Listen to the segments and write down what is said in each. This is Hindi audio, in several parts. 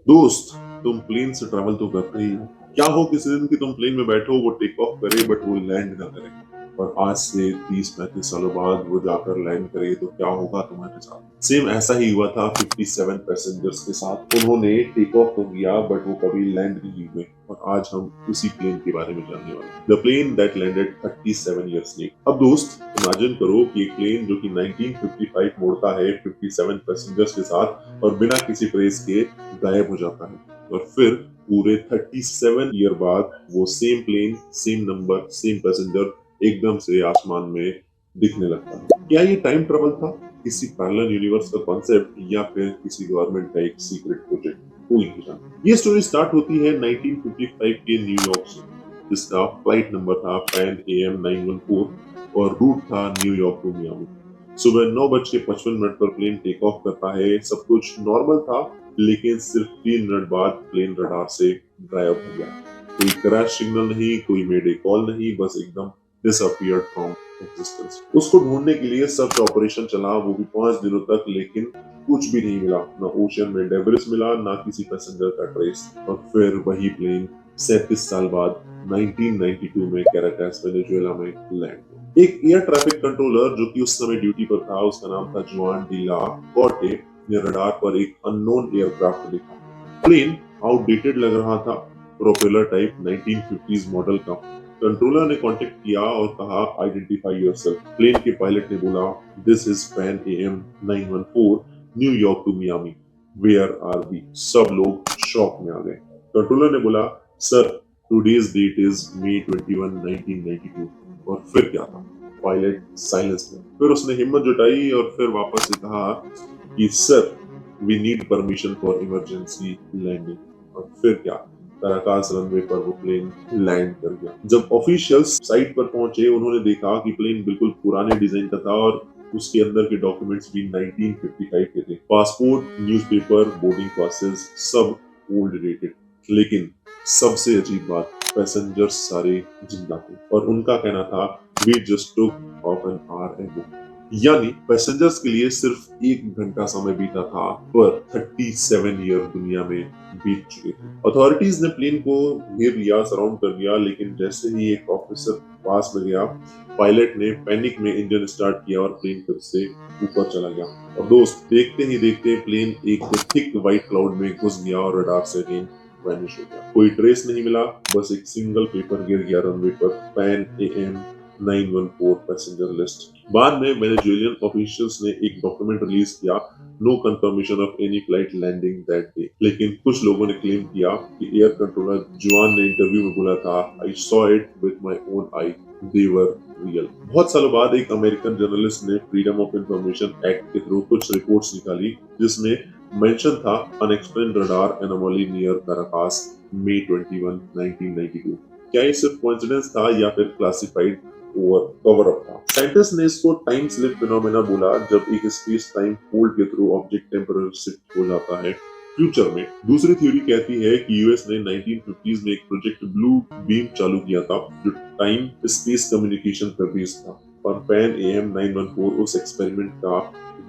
दोस्त, तुम प्लेन से ट्रैवल तो करते ही हो। क्या हो किसी दिन कि तुम प्लेन में बैठो, वो टेक ऑफ करे बट वो लैंड ना करे। और आज से 30-35 सालों बाद वो जाकर लैंड करे तो क्या होगा तुम्हारे साथ? सेम ऐसा ही हुआ था 57 पैसेंजर्स के साथ। उन्होंने टेक ऑफ तो किया बट वो कभी लैंड नहीं हुए। और आज हम उसी प्लेन के बारे में जानने वाले हैं। The plane that landed 37 years late. अब दोस्त, इमेजिन करो कि एक प्लेन जो कि 1955 मोड़ता है 57 पैसेंजर्स के साथ और बिना किसी ट्रेस के गायब हो जाता है। और फिर पूरे 37 ईयर बाद वो same plane, same number, same passenger एकदम से आसमान में दिखने लगता है। क्या ये टाइम ट्रेवल था, किसी पैरेलल यूनिवर्स का कॉन्सेप्ट, या फिर किसी गवर्नमेंट का एक सीक्रेट प्रोजेक्ट? कोई नहीं जानता। ये स्टोरी स्टार्ट होती है 1955 के न्यूयॉर्क से, जिसका फ्लाइट नंबर था पैन AM 914 और रूट था न्यूयॉर्क टू मियामी। सुबह 9:55 पर प्लेन टेक ऑफ करता है। सब कुछ नॉर्मल था, लेकिन सिर्फ 3 मिनट बाद प्लेन रडार से गायब हो गया। कोई क्रैश सिग्नल नहीं, कोई मेडे कॉल नहीं, बस एकदम डिसअपियर्ड फ्रॉम एग्जिस्टेंस। उसको ढूंढने के लिए सर्च ऑपरेशन चला, वो भी 5 दिनों तक, लेकिन कुछ भी नहीं मिला। ना ओशन में डेब्रिस मिला, ना किसी पैसेंजर का ट्रेस। और फिर वही प्लेन 37 साल बाद 1992 में कैराकास वेनेजुएला में लैंड हुआ। एक एयर ट्रैफिक कंट्रोलर जो कि उस समय ड्यूटी पर था, उसका नाम था जुआन डी ला कॉर्टे, ने रडार पर एक अननोन एयरक्राफ्ट देखा। प्लेन आउटडेटेड लग रहा था, प्रोपेलर टाइप 1950s मॉडल का। कंट्रोलर ने कांटेक्ट किया और कहा, आइडेंटिफाई योरसेल्फ। प्लेन के पायलट ने बोला, this is Pan AM 914 New York to Miami, where are we? सब लोग शॉक में आ गए। कंट्रोलर ने बोला, sir, today's date is May 21, 1992। और फिर क्या था? पायलट साइलेंस में। फिर उसने हिम्मत जुटाई और फिर वापस से कहा कि sir, we need permission for emergency landing. और फिर क्या? काराकास रनवे पर वो प्लेन लैंड कर गया। जब ऑफिशियल्स साइट पर पहुंचे, उन्होंने देखा कि प्लेन बिल्कुल पुराने डिजाइन का था और उसके अंदर के डॉक्यूमेंट्स भी 1955 के थे। पासपोर्ट, न्यूज़पेपर, बोर्डिंग पासेस, सब ओल्ड डेटेड। लेकिन सबसे अजीब बात, पैसेंजर्स सारे जिंदा थे और उनका कहना था, we just took off an hour ago. यानी पैसेंजर्स के लिए सिर्फ 1 घंटा समय बीता था, पर 37 ईयर दुनिया में बीत चुके थे। अथॉरिटीज ने प्लेन को घेर लिया, सराउंड कर दिया, लेकिन जैसे ही एक ऑफिसर पास में गया, पायलट ने पैनिक में इंजन स्टार्ट किया और प्लेन फिर से ऊपर चला गया। और दोस्त, देखते ही देखते प्लेन एक थिक व्हाइट क्लाउड में घुस गया और रडार से अगेन वैनिश हो गया। कोई ट्रेस नहीं मिला, बस एक सिंगल पेपर गिर गया रनवे पर, पैन AM 914 पैसेंजर लिस्ट। बाद में वेनेजुएलियन ऑफिशियल्स ने एक डॉक्यूमेंट रिलीज किया, no confirmation of any flight landing that day. लेकिन कुछ लोगों ने क्लेम किया कि एयर कंट्रोलर जुआन ने इंटरव्यू में बोला था, I saw it with my own I, they were real. बहुत सालों बाद एक अमेरिकन जर्नलिस्ट ने फ्रीडम ऑफ इंफॉर्मेशन एक्ट के थ्रू कुछ रिपोर्ट्स निकाली, जिसमें मेंशन था, unexplained radar anomaly near Caracas, May 21, 1992। क्या ये सिर्फ कोइंसिडेंस था या फिर क्लासिफाइड कवर अप था? साइंटिस्ट ने इसको टाइम स्लिप फिनोमेना बोला, जब एक स्पेस टाइम फोल्ड के थ्रू ऑब्जेक्ट टेम्पररी शिफ्ट हो जाता है फ्यूचर में। दूसरी थ्योरी कहती है कि यूएस ने 1950s में एक प्रोजेक्ट ब्लू बीम चालू किया था, जो टाइम स्पेस कम्युनिकेशन पर बेस्ड था, और पैन AM 914 उस एक्सपेरिमेंट का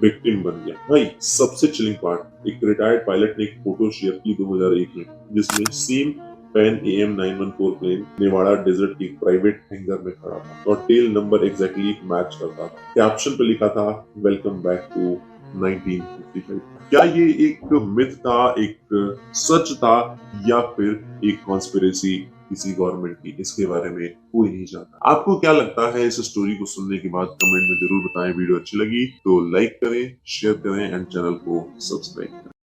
विक्टिम बन गया। भाई, सबसे चिलिंग पार्ट, एक रिटायर्ड पायलट ने एक फोटो शेयर की 2001 में, जिसमें same Pan AM 914 plane Nevada desert की प्राइवेट हैंगर में खड़ा था और टेल नंबर एग्जैक्टली मैच करता था। कैप्शन पे लिखा था, वेलकम बैक टू 1955। क्या ये एक मिथ था, एक सच था, या फिर एक कॉन्स्पिरेसी किसी गवर्नमेंट की? इसके बारे में कोई नहीं जानता। आपको क्या लगता है इस स्टोरी को सुनने के बाद? कमेंट में जरूर बताएं। वीडियो अच्छी लगी तो लाइक करें, शेयर करें एंड चैनल को सब्सक्राइब करें।